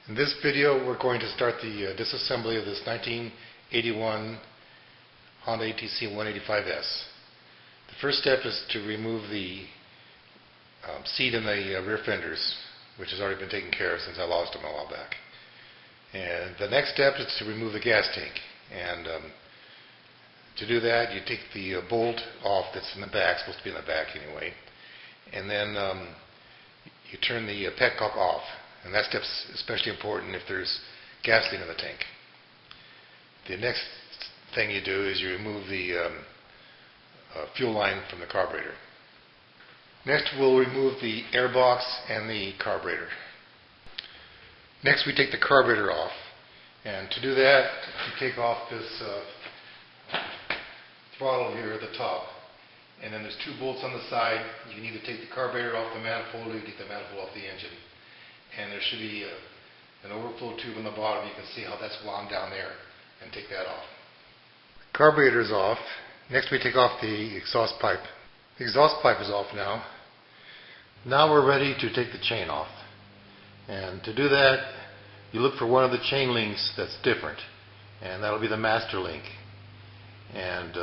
In this video, we're going to start the disassembly of this 1981 Honda ATC 185S. The first step is to remove the seat and the rear fenders, which has already been taken care of since I lost them a while back. And the next step is to remove the gas tank. And to do that, you take the bolt off that's in the back, supposed to be in the back anyway, and then you turn the petcock off. And that step's especially important if there's gasoline in the tank. The next thing you do is you remove the fuel line from the carburetor. Next, we'll remove the air box and the carburetor. Next, we take the carburetor off. And to do that, you take off this throttle here at the top. And then there's two bolts on the side. You can either take the carburetor off the manifold or you take the manifold off the engine. And there should be an overflow tube on the bottom. You can see how that's wound down there, and take that off. The carburetor is off. Next we take off the exhaust pipe. The exhaust pipe is off now. Now we're ready to take the chain off. And to do that, you look for one of the chain links that's different, and that'll be the master link. And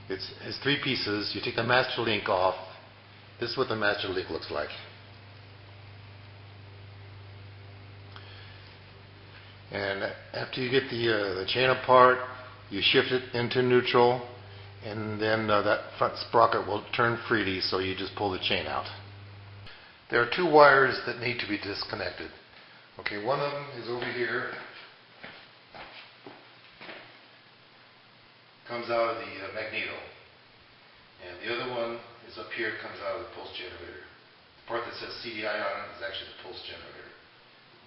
it's three pieces. You take the master link off. This is what the master link looks like. And after you get the chain apart, you shift it into neutral, and then that front sprocket will turn freely, so you just pull the chain out. There are two wires that need to be disconnected. Okay, one of them is over here. Comes out of the magneto. And the other one is up here, comes out of the pulse generator. The part that says CDI on it is actually the pulse generator.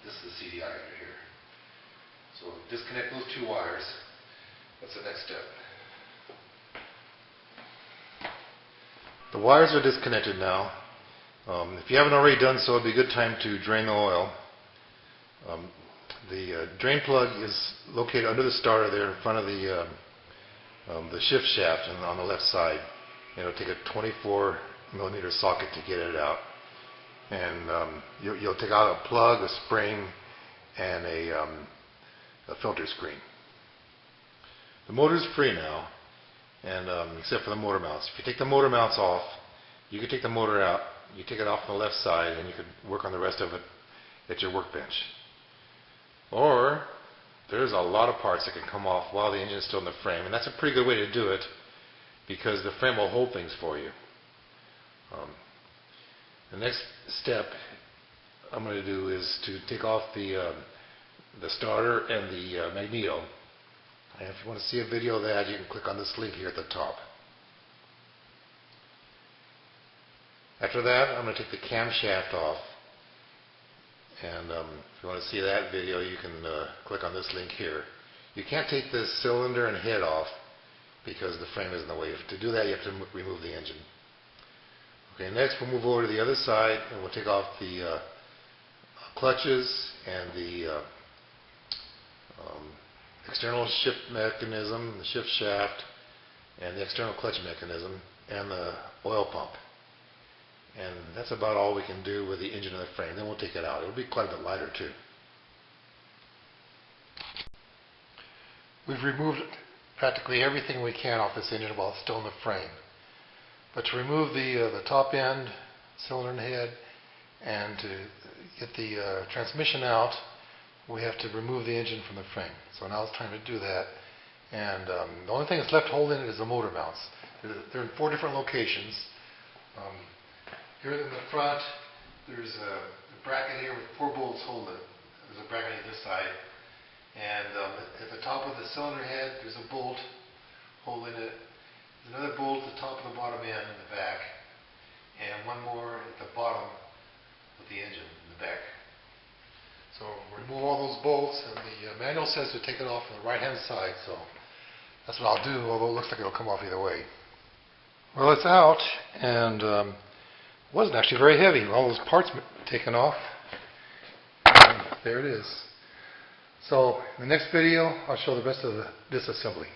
This is the CDI under here. So disconnect those two wires. What's the next step? The wires are disconnected now. If you haven't already done so, it'd be a good time to drain the oil. The drain plug is located under the starter there in front of the shift shaft and on the left side. And it'll take a 24 millimeter socket to get it out. And you'll take out a plug, a spring, and a filter screen. The motor's free now, and except for the motor mounts. If you take the motor mounts off, you can take the motor out. You take it off on the left side, and you can work on the rest of it at your workbench. Or there's a lot of parts that can come off while the engine is still in the frame, and that's a pretty good way to do it because the frame will hold things for you. The next step I'm going to do is to take off the starter and the magneto. And if you want to see a video of that, you can click on this link here at the top. After that, I'm going to take the camshaft off. And if you want to see that video, you can click on this link here. You can't take this cylinder and head off because the frame is in the way. To do that, you have to remove the engine. Okay, next we'll move over to the other side and we'll take off the clutches and the external shift mechanism, the shift shaft, and the external clutch mechanism, and the oil pump. And that's about all we can do with the engine and the frame. Then we'll take it out. It'll be quite a bit lighter too. We've removed practically everything we can off this engine while it's still in the frame. But to remove the top end, cylinder and head, and to get the transmission out, we have to remove the engine from the frame. So now it's time to do that. And the only thing that's left holding it is the motor mounts. They're in four different locations. Here in the front, there's a bracket here with four bolts holding it. There's a bracket on this side. And at the top of the cylinder head, there's a bolt holding it. There's another bolt at the top and the bottom end in the back. And one more at the bottom of the engine in the back. So remove all those bolts, and the manual says to take it off on the right-hand side, so that's what I'll do, although it looks like it'll come off either way. Well, it's out, and it wasn't actually very heavy. All those parts taken off, and there it is. So in the next video, I'll show the rest of the disassembly.